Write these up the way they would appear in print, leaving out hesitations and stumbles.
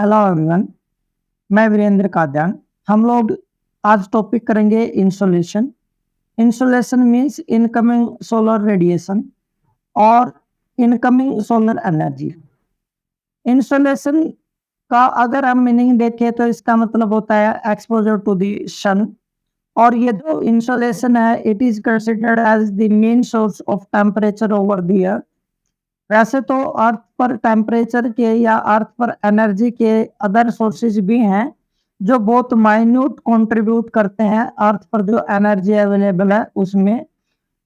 Hello everyone, मैं वीरेंद्र काद्यान। हम लोग आज टॉपिक करेंगे insolation. Insolation means incoming solar radiation और इनकमिंग सोलर एनर्जी। इंसोलेशन का अगर हम मीनिंग देखें तो इसका मतलब होता है एक्सपोजर टू द सन। और ये जो इंसोलेशन है it is considered as the main source of temperature over the year. वैसे तो अर्थ पर टेम्परेचर के या अर्थ पर एनर्जी के अदर सोर्सेज भी हैं जो बहुत माइन्यूट कंट्रीब्यूट करते हैं अर्थ पर जो एनर्जी अवेलेबल है उसमें।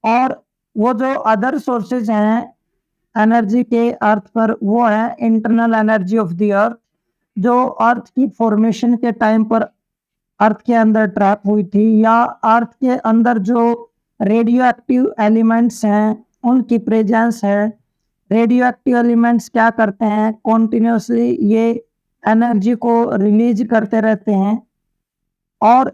और वो जो अदर सोर्सेज हैं एनर्जी के अर्थ पर वो है internal energy of the earth, जो अर्थ की फॉर्मेशन के टाइम पर अर्थ के अंदर ट्रैप हुई थी, या अर्थ के अंदर जो रेडियो एक्टिव एलिमेंट्स हैं उनकी प्रेजेंस है। रेडियो एक्टिव एलिमेंट्स क्या करते हैं, कॉन्टिन्यूसली ये एनर्जी को रिलीज करते रहते हैं। और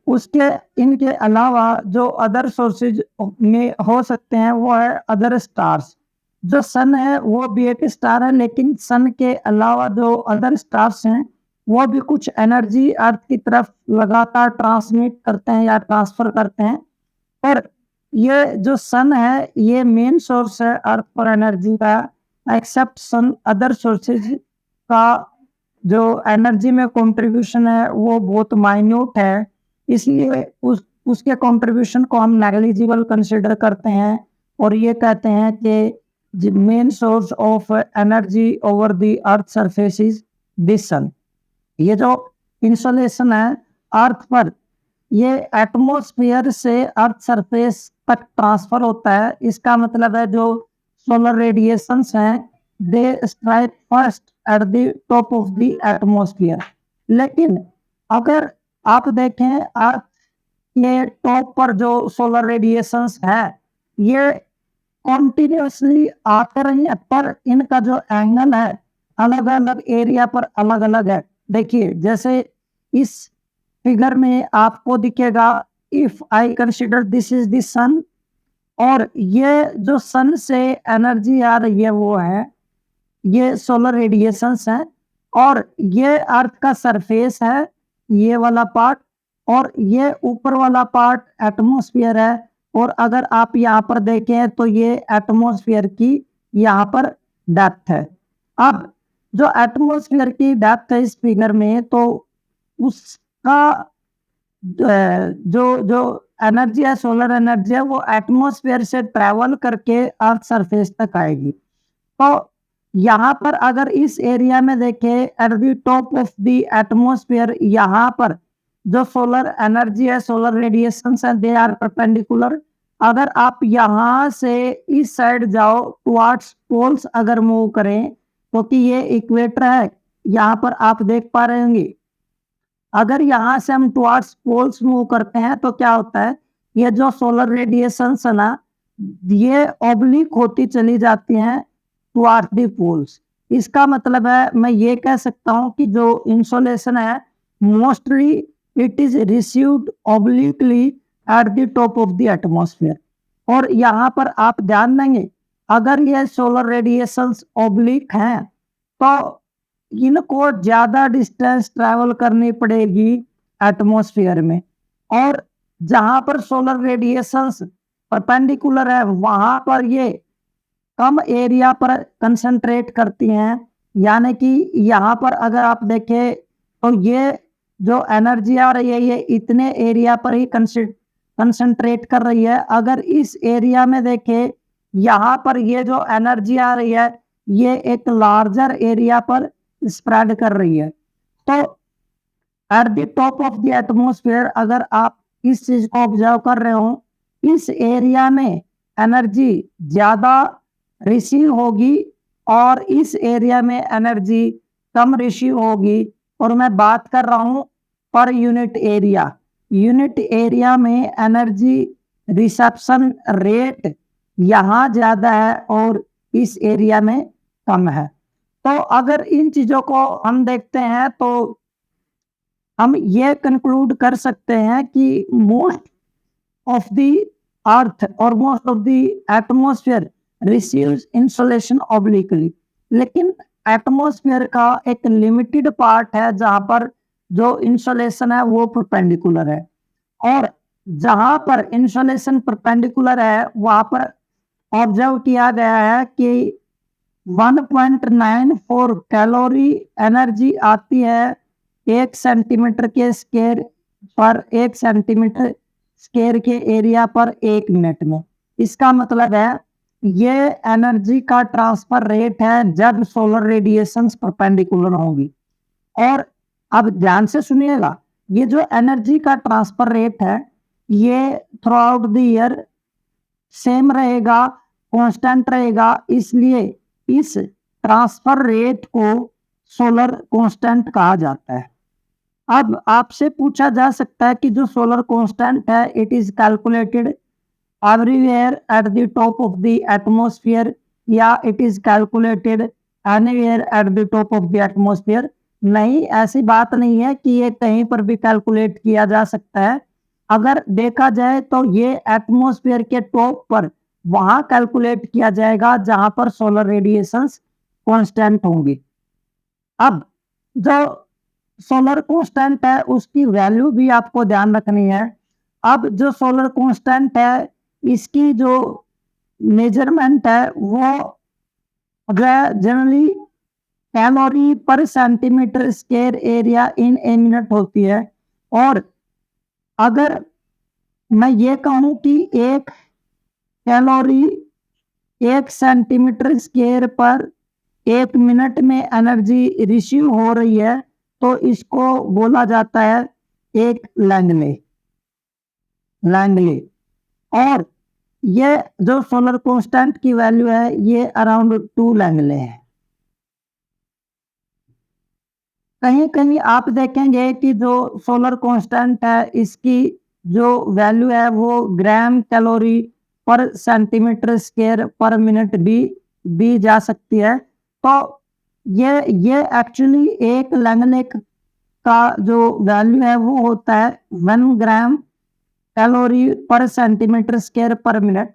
उसके इनके अलावा जो अदर सोर्सेज में हो सकते हैं वो है अदर स्टार्स। जो सन है वो भी एक स्टार है, लेकिन सन के अलावा जो अदर स्टार्स हैं वो भी कुछ एनर्जी अर्थ की तरफ लगातार ट्रांसमिट करते हैं या ट्रांसफर करते हैं। पर ये जो सन है ये मेन सोर्स है अर्थ पर एनर्जी का। एक्सेप्ट सन अदर सोर्सेज का जो एनर्जी में कंट्रीब्यूशन है वो बहुत माइन्यूट है, इसलिए उसके कंट्रीब्यूशन को हम नेग्लिजिबल कंसिडर करते हैं और ये कहते हैं कि main source of energy over the earth surface is this sun. ये जो इंसोलेशन है अर्थ पर ये एटमॉस्फेयर से अर्थ सरफेस तक ट्रांसफर होता है। इसका मतलब है जो सोलर रेडिएशंस हैं they strike first at the top of the atmosphere. लेकिन अगर आप देखें अर्थ के टॉप पर जो सोलर रेडिएशंस है ये कॉन्टिन्यूसली आते रही है, पर इनका जो एंगल है अलग अलग एरिया पर अलग अलग है। देखिए जैसे इस फिगर में आपको दिखेगा, if I consider this is the sun, और ये जो सन से एनर्जी आ रही है वो है ये सोलर रेडिएशंस है, और ये अर्थ का सरफेस है ये वाला पार्ट, और ये ऊपर वाला पार्ट एटमॉस्फेयर है। और अगर आप यहाँ पर देखें तो ये एटमॉस्फेयर की यहाँ पर डेप्थ है। अब जो एटमॉस्फेयर की डेप्थ है इस फिगर में तो उसका जो जो एनर्जी है सोलर एनर्जी है वो एटमॉस्फेयर से ट्रेवल करके अर्थ सरफेस तक आएगी। तो यहाँ पर अगर इस एरिया में देखें eight the top of the atmosphere, यहाँ पर जो सोलर एनर्जी है सोलर रेडिएशंस है दे आर परपेंडिकुलर। अगर आप यहाँ से इस साइड जाओ टुवर्ड्स पोल्स अगर मूव करें, क्योंकि ये इक्वेटर है यहाँ पर आप देख पा रहे होंगे, अगर यहाँ से हम टुवर्ड्स पोल्स मूव करते हैं तो क्या होता है ये जो सोलर रेडिएशंस है ना ये ऑब्लिक होती चली जाती हैं टुवर्ड्स द पोल्स। इसका मतलब है मैं ये कह सकता हूँ कि जो इंसोलेशन है mostly it is received obliquely eight the top of the atmosphere. और यहाँ पर आप ध्यान देंगे अगर ये सोलर रेडिएशंस ऑब्लिक हैं तो इनको ज्यादा डिस्टेंस ट्रैवल करनी पड़ेगी एटमॉस्फेयर में, और जहां पर सोलर रेडिएशंस परपेंडिकुलर है वहां पर ये कम एरिया पर कंसंट्रेट करती हैं। यानी कि यहाँ पर अगर आप देखें तो ये जो एनर्जी आ रही है ये इतने एरिया पर ही कंसंट्रेट कर रही है। अगर इस एरिया में देखें यहाँ पर ये जो एनर्जी आ रही है ये एक लार्जर एरिया पर स्प्रेड कर रही है। तो eight the top of the atmosphere अगर आप इस चीज को ऑब्जर्व कर रहे हो इस एरिया में एनर्जी ज्यादा रिसीव होगी और इस एरिया में एनर्जी कम रिसीव होगी। और मैं बात कर रहा हूं per unit area. Unit area में एनर्जी रिसेप्शन रेट यहाँ ज्यादा है और इस एरिया में कम है। तो अगर इन चीजों को हम देखते हैं तो हम ये कंक्लूड कर सकते हैं कि मोस्ट ऑफ द अर्थ और most of the atmosphere receives insolation obliquely. लेकिन एटमॉस्फेयर का एक लिमिटेड पार्ट है जहां पर जो इंसोलेशन है वो परपेंडिकुलर है, और जहां पर इंसोलेशन परपेंडिकुलर है वहां पर ऑब्जर्व किया गया है कि 1.94 कैलोरी एनर्जी आती है 1 सेंटीमीटर के स्क्वायर पर 1 सेंटीमीटर स्क्वायर के एरिया पर 1 मिनट में। इसका मतलब है ये एनर्जी का ट्रांसफर रेट है जब सोलर रेडिएशंस परपेंडिकुलर होंगी। और अब ध्यान से सुनिएगा, ये जो एनर्जी का ट्रांसफर रेट है ये through out the year same रहेगा, कांस्टेंट रहेगा, इसलिए इस ट्रांसफर रेट को सोलर कांस्टेंट कहा जाता है। अब आपसे पूछा जा सकता है कि जो सोलर कांस्टेंट है it is calculated everywhere at the top of the atmosphere या it is calculated anywhere at the top of the atmosphere. नहीं, ऐसी बात नहीं है कि ये कहीं पर भी कैलकुलेट किया जा सकता है। अगर देखा जाए तो ये एटमॉस्फेयर के टॉप पर वहां कैलकुलेट किया जाएगा जहां पर सोलर रेडिएशंस कांस्टेंट होंगी। अब जो सोलर कांस्टेंट है उसकी वैल्यू भी आपको ध्यान रखनी है। अब जो सोलर कांस्टेंट है इसकी जो मेजरमेंट है वो जनरली कैलोरी पर centimetre square area in a minute होती है। और अगर मैं ये कहूँ कि 1 कैलोरी 1 सेंटीमीटर स्क्वायर पर 1 मिनट में एनर्जी रिसीव हो रही है तो इसको बोला जाता है एक लैंगले। और ये जो सोलर कांस्टेंट की वैल्यू है ये अराउंड 2 लैंगले है। कहीं कहीं आप देखेंगे कि जो सोलर कांस्टेंट है इसकी जो वैल्यू है वो ग्राम कैलोरी पर सेंटीमीटर स्क्वायर पर मिनट भी दी जा सकती है। तो ये एक्चुअली एक लैंगले का जो वैल्यू है वो होता है 1 ग्राम कैलोरी पर सेंटीमीटर स्क्वायर पर मिनट।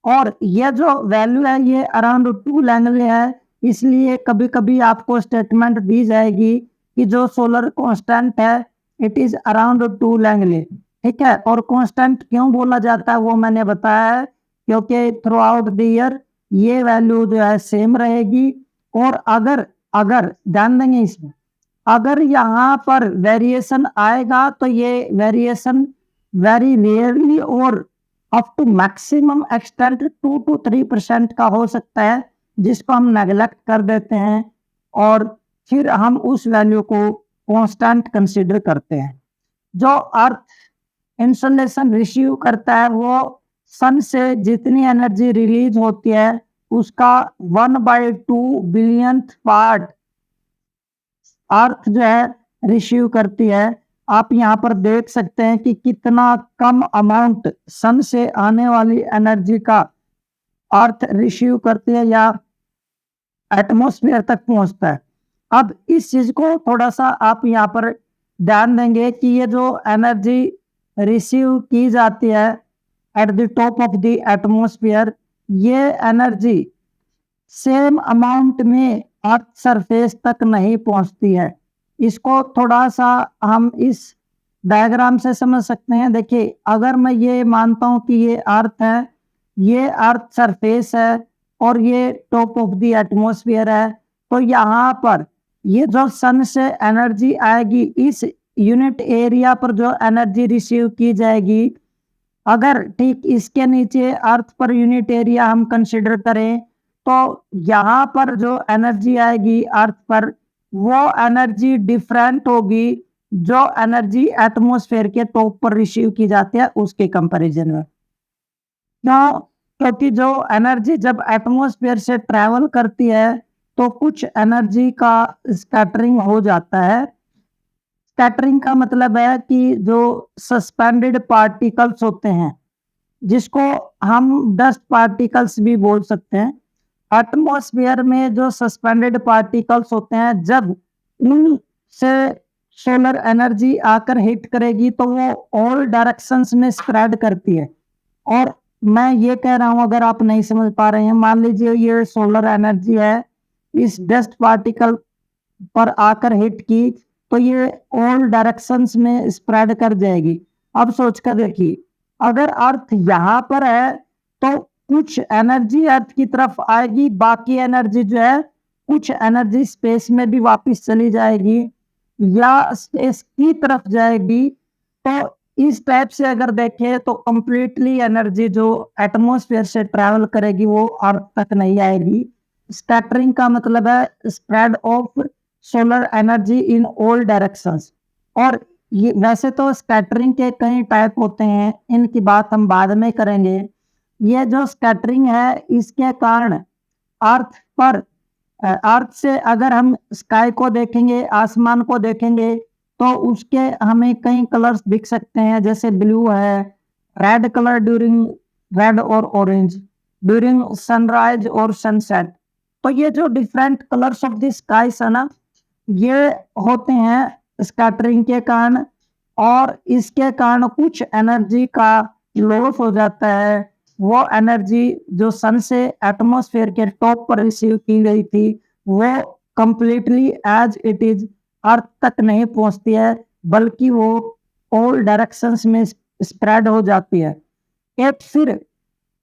और ये जो वैल्यू है ये अराउंड 2 लैंगले है, इसलिए कभी कभी आपको स्टेटमेंट दी जाएगी कि जो सोलर कांस्टेंट है इट इज अराउंड 2 लैंगले। ठीक है, और कांस्टेंट क्यों बोला जाता है वो मैंने बताया है, क्योंकि थ्रू आउट द ईयर ये वैल्यू जो है सेम रहेगी। और अगर अगर ध्यान देंगे इसमें, अगर यहाँ पर वेरिएशन आएगा तो ये वेरिएशन वेरी रेयरली और up to maximum extent 2 to 3% का हो सकता है, जिसको हम नेगलेक्ट कर देते हैं और फिर हम उस वैल्यू को कांस्टेंट कंसीडर करते हैं। जो अर्थ इंसोलेशन रिसीव करता है वो सन से जितनी एनर्जी रिलीज होती है उसका 1/2 बिलियंथ पार्ट अर्थ जो है रिसीव करती है। आप यहाँ पर देख सकते हैं कि कितना कम अमाउंट सन से आने वाली एनर्जी का अर्थ रिसीव करती है या एटमॉस्फेयर तक पहुंचता है। अब इस चीज को थोड़ा सा आप यहाँ पर ध्यान देंगे कि ये जो एनर्जी रिसीव की जाती है eight the top of the atmosphere, ये एनर्जी सेम अमाउंट में अर्थ सरफेस तक नहीं पहुंचती है। इसको थोड़ा सा हम इस डायग्राम से समझ सकते हैं। देखिए, अगर मैं ये मानता हूं कि ये अर्थ है, ये अर्थ सरफेस है और ये टॉप ऑफ द एटमॉस्फेयर है, तो यहाँ पर ये जो सन से एनर्जी आएगी इस यूनिट एरिया पर जो एनर्जी रिसीव की जाएगी, अगर ठीक इसके नीचे अर्थ पर यूनिट एरिया हम कंसिडर करें तो यहाँ पर जो एनर्जी आएगी अर्थ पर वो एनर्जी डिफरेंट होगी जो एनर्जी एटमॉस्फेयर के टॉप पर रिसीव की जाती है उसके कंपैरिजन में। क्यों? क्योंकि जो एनर्जी जब एटमॉस्फेयर से ट्रैवल करती है तो कुछ एनर्जी का स्कैटरिंग हो जाता है। स्कैटरिंग का मतलब है कि जो सस्पेंडेड पार्टिकल्स होते हैं, जिसको हम डस्ट पार्टिकल्स भी बोल सकते हैं, एटमॉस्फेयर में जो सस्पेंडेड पार्टिकल्स होते हैं जब उनसे सोलर एनर्जी आकर हिट करेगी तो वो ऑल डायरेक्शंस में स्प्रेड करती है। और मैं ये कह रहा हूं, अगर आप नहीं समझ पा रहे हैं, मान लीजिए ये सोलर एनर्जी है, इस डस्ट पार्टिकल पर आकर हिट की तो ये ऑल डायरेक्शंस में स्प्रेड कर जाएगी। अब सोच कर देखिए, अगर अर्थ यहाँ पर है तो कुछ एनर्जी अर्थ की तरफ आएगी, बाकी एनर्जी जो है कुछ एनर्जी स्पेस में भी वापस चली जाएगी या स्पेस की तरफ जाएगी। तो इस टाइप से अगर देखें तो कंप्लीटली एनर्जी जो एटमॉस्फेयर से ट्रैवल करेगी वो अर्थ तक नहीं आएगी। स्कैटरिंग का मतलब है spread of solar energy in all directions. और ये वैसे तो स्कैटरिंग के कई टाइप होते हैं, इनकी बात हम बाद में करेंगे। ये जो स्कैटरिंग है इसके कारण अर्थ पर अर्थ से अगर हम स्काई को देखेंगे, आसमान को देखेंगे तो उसके हमें कई कलर्स दिख सकते हैं, जैसे ब्लू है, रेड कलर ड्यूरिंग रेड और ऑरेंज ड्यूरिंग सनराइज और सनसेट। तो ये जो different colours of the skies है ना, ये होते हैं स्कैटरिंग के कारण। और इसके कारण कुछ एनर्जी का लॉस हो जाता है। वो एनर्जी जो सन से एटमॉस्फेयर के टॉप पर रिसीव की गई थी वो completely as it is earth तक नहीं पहुंचती है, बल्कि वो ऑल डायरेक्शंस में स्प्रेड हो जाती है। एक फिर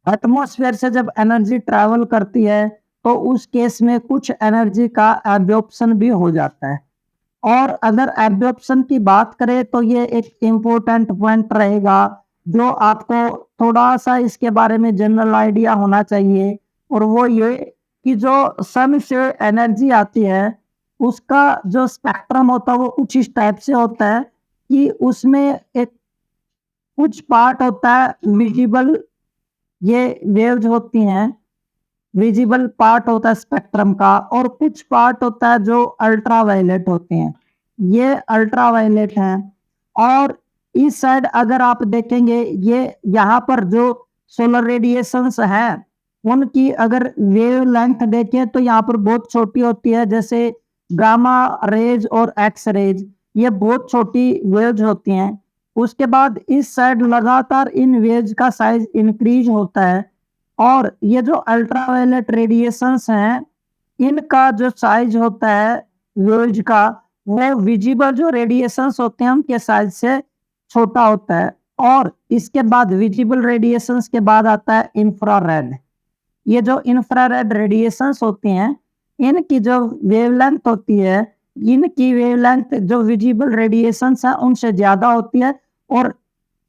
एटमॉस्फेयर से जब एनर्जी ट्रैवल करती है तो उस केस में कुछ एनर्जी का एब्जॉर्प्शन भी हो जाता है। और अगर एब्जॉर्प्शन की बात करें तो ये एक इम्पोर्टेंट पॉइंट रहेगा जो आपको थोड़ा सा इसके बारे में जनरल आइडिया होना चाहिए। और वो ये कि जो सन से एनर्जी आती है उसका जो स्पेक्ट्रम होता है वो कुछ इस टाइप से होता है कि उसमें एक कुछ पार्ट होता है विजिबल, ये वेव्स होती हैं, विजिबल पार्ट होता है स्पेक्ट्रम का, और कुछ पार्ट होता है जो अल्ट्रावायलेट होते हैं, ये अल्ट्रावायलेट हैं। और इस साइड अगर आप देखेंगे ये यहाँ पर जो सोलर रेडिएशंस हैं उनकी अगर वेव लेंथ देखें तो यहाँ पर बहुत छोटी होती है, जैसे गामा रेज और एक्स रेज, ये बहुत छोटी वेव्स होती हैं। उसके बाद इस साइड लगातार इन वेव्स का साइज इंक्रीज होता है। और ये जो अल्ट्रावायलेट रेडिएशंस हैं इनका जो साइज होता है वेव्स का वो विजिबल जो रेडिएशंस होते हैं उनके साइज से छोटा होता है। और इसके बाद विजिबल रेडिएशंस के बाद आता है इंफ्रारेड। ये जो इंफ्रारेड रेडिएशंस होती हैं इनकी जो वेवलेंथ होती है, इनकी वेवलेंथ जो विजिबल रेडिएशंस है उनसे ज्यादा होती है। और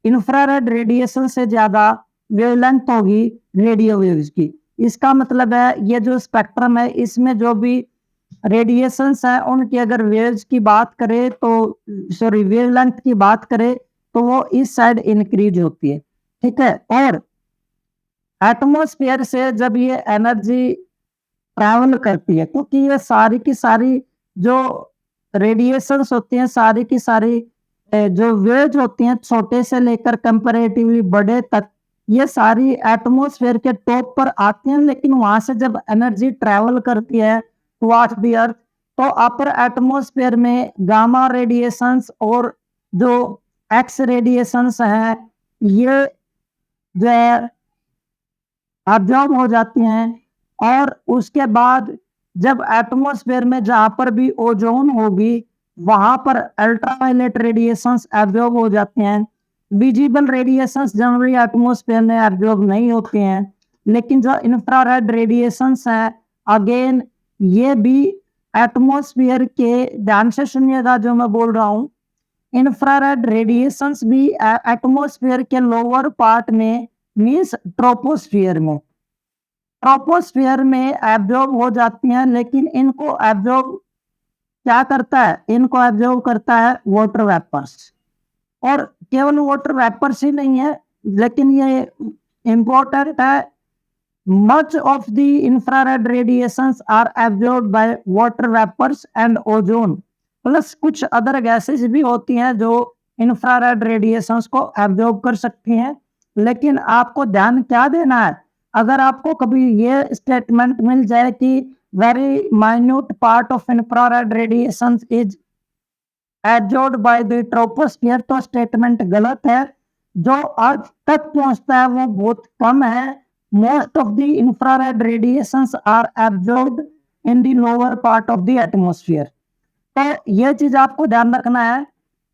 इंफ्रारेड रेडिएशन से ज्यादा वेवलेंथ होगी रेडियो वेव्स की। इसका मतलब है ये जो स्पेक्ट्रम है इसमें जो भी रेडिएशंस है उनकी अगर वेव्स की बात करें तो सॉरी वेवलेंथ की बात करें तो वो इस साइड इंक्रीज होती है। ठीक है। और एटमॉस्फेयर से जब ये एनर्जी ट्रैवल करती है क्योंकि ये सारी की सारी जो रेडिएशंस होती हैं सारी की सारी जो वेव्स होती हैं छोटे से लेकर कंपैरेटिवली बड़े तक ये सारी एटमॉस्फेयर के टॉप पर आती हैं, लेकिन वहां से जब एनर्जी ट्रैवल करती है टुवर्ड्स द अर्थ तो अपर एटमॉस्फेयर में गामा रेडिएशंस और जो एक्स रेडिएशंस हैं ये जो है अब्जॉर्ब हो जाती हैं। और उसके बाद जब एटमॉस्फेयर में जहां पर भी ओजोन होगी वहां पर अल्ट्रावायलेट रेडिएशंस एब्जॉर्ब हो जाते हैं। विजिबल रेडिएशंस जनरली एटमॉस्फेयर में एब्जॉर्ब नहीं होते हैं, लेकिन जो इंफ्रारेड रेडिएशंस है अगेन ये भी एटमॉस्फेयर के, ध्यान से सुनिएगा जो मैं बोल रहा हूँ, इंफ्रारेड रेडिएशंस भी एटमॉस्फेयर के लोअर पार्ट में मींस ट्रोपोस्फियर में ट्रोपोस्फियर में एब्जॉर्ब हो जाती हैं। लेकिन इनको एब्जॉर्ब क्या करता है, इनको एब्जॉर्ब करता है वाटर वेपर्स। और केवल वाटर वेपर्स ही नहीं है लेकिन ये इंपॉर्टेंट है, much of the infrared radiations are absorbed by water vapours and ozone, plus कुछ अदर गैसेस भी होती हैं जो इंफ्रारेड रेडिएशंस को एब्जॉर्ब कर सकती हैं। लेकिन आपको ध्यान क्या देना है, अगर आपको कभी ये स्टेटमेंट मिल जाए कि very minute part of infrared radiation is absorbed by the troposphere, तो स्टेटमेंट गलत है। जो अर्थ तक पहुंचता है वो बहुत कम है। Most of the infrared radiations are absorbed in the lower part of the atmosphere. तो ये चीज आपको ध्यान रखना है,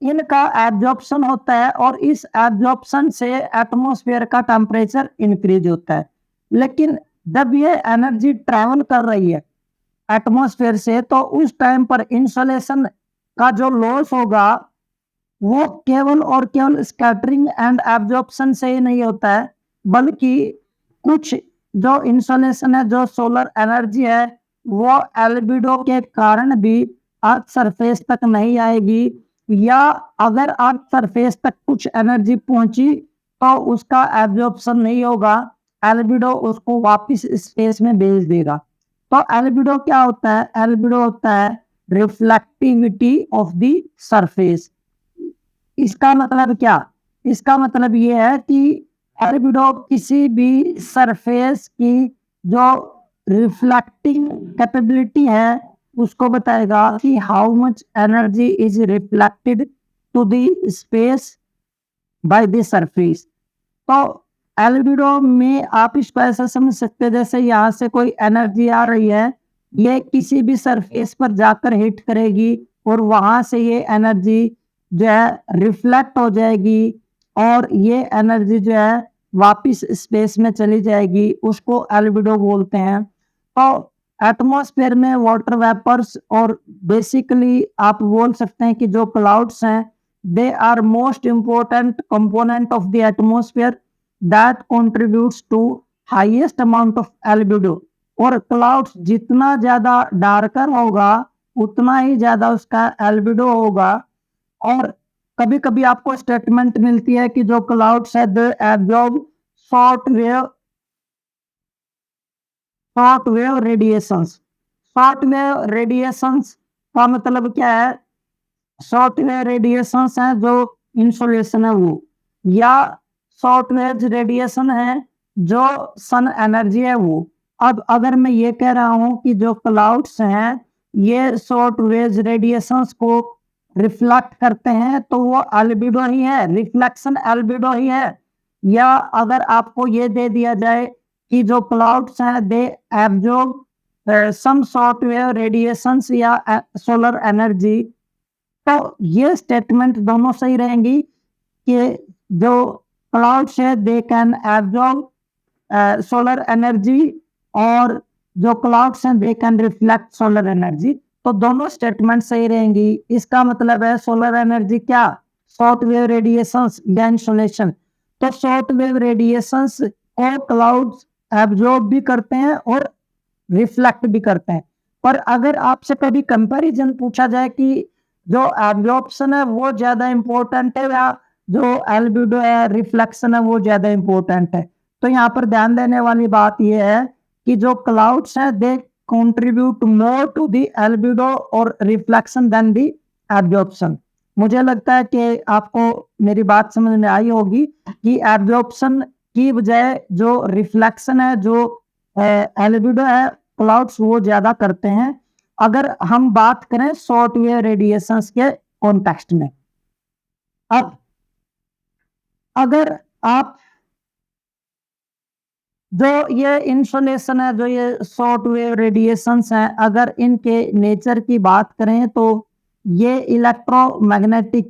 इनका एब्जॉर्प्शन होता है और इस एब्जॉर्प्शन से एटमॉस्फेयर का टेम्परेचर इंक्रीज होता है। लेकिन जब ये एनर्जी ट्रैवल कर रही है एटमॉस्फेयर से, तो उस टाइम पर इंसोलेशन का जो लॉस होगा वो केवल और केवल स्कैटरिंग एंड एब्जॉर्प्शन से ही नहीं होता है, बल्कि कुछ जो इंसोलेशन है, जो सोलर एनर्जी है, वो एल्बिडो के कारण भी अर्थ सरफेस तक नहीं आएगी, या अगर अर्थ सरफेस तक कुछ एनर्जी पहुंची तो उसका एब्जॉर्प्शन नहीं होगा, एल्बिडो उसको वापस स्पेस में भेज देगा। तो एल्बिडो क्या होता है? एल्बिडो होता है रिफ्लेक्टिविटी ऑफ द सरफेस। इसका मतलब क्या? इसका मतलब ये है कि एल्बिडो किसी भी सरफेस की जो रिफ्लेक्टिंग कैपेबिलिटी है उसको बताएगा कि how much energy is reflected to the space by the surface. तो एल्बिडो में आप इसको ऐसा समझ सकते हैं जैसे यहाँ से कोई एनर्जी आ रही है, ये किसी भी सरफेस पर जाकर हिट करेगी और वहां से ये एनर्जी जो है रिफ्लेक्ट हो जाएगी और ये एनर्जी जो है वापिस स्पेस में चली जाएगी, उसको एल्बिडो बोलते हैं। तो एटमॉस्फेयर में वाटर वेपर्स और बेसिकली आप बोल सकते हैं कि जो क्लाउड्स हैं, they are most important component of the atmosphere that contributes to highest amount of albedo. और क्लाउड्स जितना ज्यादा डार्कर होगा उतना ही ज्यादा उसका एल्बिडो होगा। और कभी कभी आपको स्टेटमेंट मिलती है कि जो क्लाउड्स है they absorb short wave short wave radiations. Short wave radiations का मतलब क्या है? शॉर्ट वेव रेडिएशंस है जो इंसोलेशन है वो, या शॉर्ट वेव रेडिएशन है जो सन एनर्जी है वो। अब अगर मैं ये कह रहा हूं कि जो क्लाउड्स हैं ये शॉर्ट वेव रेडिएशंस को रिफ्लेक्ट करते हैं, तो वो एल्बिडो ही है, रिफ्लेक्शन एल्बिडो ही है। या अगर आपको ये दे दिया जाए कि जो क्लाउड्स हैं they absorb some short wave radiations या सोलर एनर्जी, तो ये स्टेटमेंट दोनों सही रहेंगी कि जो क्लाउड्स है they can absorb solar energy और जो क्लाउड्स हैं they can reflect solar energy. तो दोनों स्टेटमेंट सही रहेंगी। इसका मतलब है सोलर एनर्जी क्या? शॉर्ट वेव रेडिएशंस या इंसोलेशन। तो शॉर्ट वेव रेडिएशंस को क्लाउड्स एब्जॉर्ब भी करते हैं और रिफ्लेक्ट भी करते हैं। पर अगर आपसे कभी कंपैरिजन पूछा जाए कि जो एब्जॉर्प्शन है वो ज्यादा इंपॉर्टेंट है या जो एल्बिडो है रिफ्लेक्शन है वो ज्यादा इंपॉर्टेंट है, तो यहाँ पर ध्यान देने वाली बात यह है कि जो क्लाउड्स हैं they contribute more to the albedo और रिफ्लेक्शन देन द एब्जॉर्प्शन। मुझे लगता है कि आपको मेरी बात समझ में आई होगी कि एब्जॉर्प्शन की बजाय जो रिफ्लेक्शन है, जो एल्बिडो है, क्लाउड्स वो ज्यादा करते हैं अगर हम बात करें शॉर्ट वेव रेडिएशंस के कॉन्टेक्स्ट में। अब अगर आप जो ये इंसोलेशन है, जो ये शॉर्ट वेव रेडिएशंस हैं, अगर इनके नेचर की बात करें तो ये इलेक्ट्रोमैग्नेटिक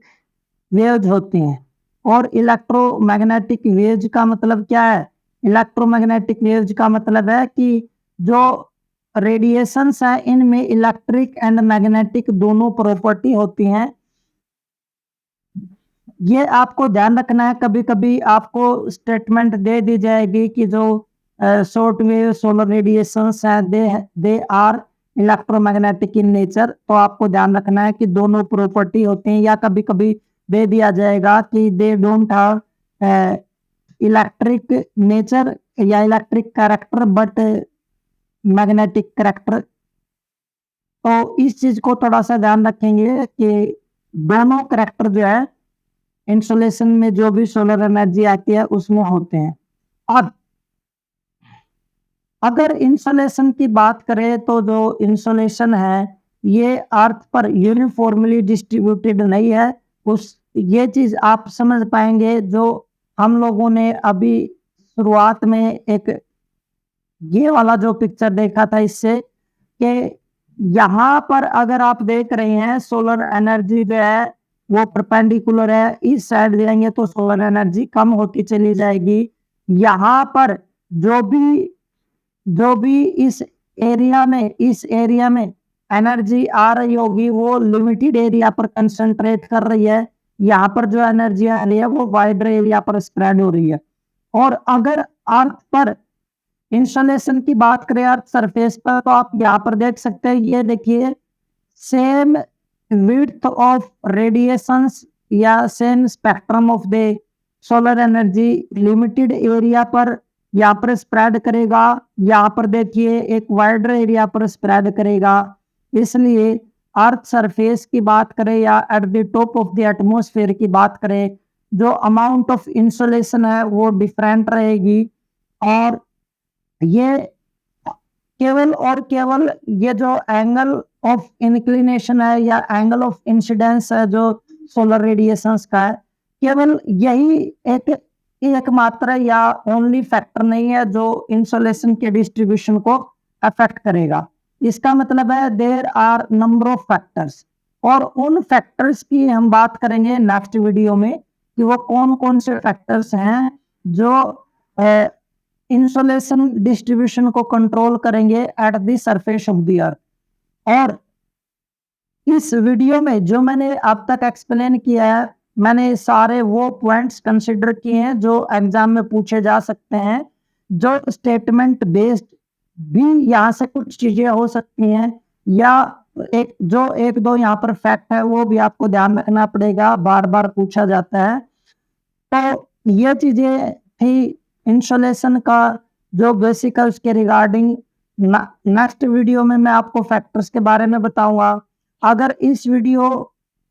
वेव्स होती हैं। और इलेक्ट्रोमैग्नेटिक वेव्स का मतलब क्या है? इलेक्ट्रोमैग्नेटिक वेव्स का मतलब है कि जो रेडिएशंस हैं इनमें इलेक्ट्रिक एंड मैग्नेटिक दोनों प्रॉपर्टी होती हैं। ये आपको ध्यान रखना है, कभी कभी आपको स्टेटमेंट दे दी जाएगी कि जो शॉर्ट वेव सोलर रेडिएशंस हैं they are electromagnetic in nature. तो आपको ध्यान रखना है कि दोनों प्रॉपर्टी होती हैं, या कभी कभी दे दिया जाएगा कि they don't have electric nature या electric character but magnetic character. तो इस चीज को थोड़ा सा ध्यान रखेंगे कि दोनों कैरेक्टर जो है इंसोलेशन में जो भी सोलर एनर्जी आती है उसमें होते हैं। अब अगर इंसोलेशन की बात करें तो जो इंसोलेशन है ये अर्थ पर यूनिफॉर्मली डिस्ट्रीब्यूटेड नहीं है। उस ये चीज आप समझ पाएंगे जो हम लोगों ने अभी शुरुआत में एक ये वाला जो पिक्चर देखा था इससे। कि यहाँ पर अगर आप देख रहे हैं सोलर एनर्जी जो है वो परपेंडिकुलर है, इस साइड जाएंगे तो सोलर एनर्जी कम होती चली जाएगी। यहाँ पर जो भी इस एरिया में एनर्जी आ रही होगी वो लिमिटेड एरिया पर कंसंट्रेट कर रही है। यहाँ पर जो एनर्जी आ रही है वो वाइडर एरिया पर स्प्रेड हो रही है। और अगर अर्थ पर इंसोलेशन की बात करें अर्थ सरफेस पर, तो आप यहाँ पर देख सकते हैं, ये देखिए सेम विड्थ ऑफ रेडिएशंस या same spectrum of the solar energy limited area पर यहाँ पर स्प्रेड करेगा, यहाँ पर देखिए एक वाइडर एरिया पर स्प्रेड करेगा। इसलिए अर्थ सरफेस की बात करें या eight the top of the atmosphere की बात करें, जो अमाउंट ऑफ इंसोलेशन है वो डिफरेंट रहेगी। और ये केवल और केवल ये जो एंगल ऑफ इंक्लिनेशन है या एंगल ऑफ इंसिडेंस है जो सोलर रेडिएशंस का है, केवल यही एक मात्र या ओनली फैक्टर नहीं है जो इंसोलेशन के डिस्ट्रीब्यूशन को अफेक्ट करेगा। इसका मतलब है there are number of factors, और उन फैक्टर्स की हम बात करेंगे नेक्स्ट वीडियो में कि वो कौन कौन से फैक्टर्स हैं जो इंसोलेशन डिस्ट्रीब्यूशन को कंट्रोल करेंगे at the surface of the earth. और इस वीडियो में जो मैंने अब तक एक्सप्लेन किया है, मैंने सारे वो पॉइंट्स कंसिडर किए हैं जो एग्जाम में पूछे जा सकते हैं। जो स्टेटमेंट बेस्ड भी यहाँ से कुछ चीजें हो सकती हैं, या एक दो यहाँ पर फैक्ट है वो भी आपको ध्यान रखना पड़ेगा, बार बार पूछा जाता है। तो ये चीजें थी इंसोलेशन का जो बेसिक है उसके रिगार्डिंग। नेक्स्ट वीडियो में मैं आपको फैक्टर्स के बारे में बताऊंगा। अगर इस वीडियो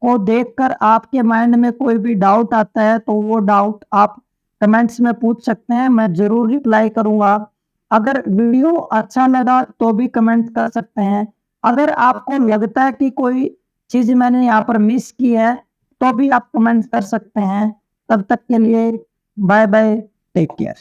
को देखकर आपके माइंड में कोई भी डाउट आता है तो वो डाउट आप कमेंट्स में पूछ सकते हैं, मैं जरूर रिप्लाई करूंगा। अगर वीडियो अच्छा लगा तो भी कमेंट कर सकते हैं। अगर आपको लगता है कि कोई चीज मैंने यहाँ पर मिस की है तो भी आप कमेंट कर सकते हैं। तब तक के लिए बाय बाय, टेक केयर।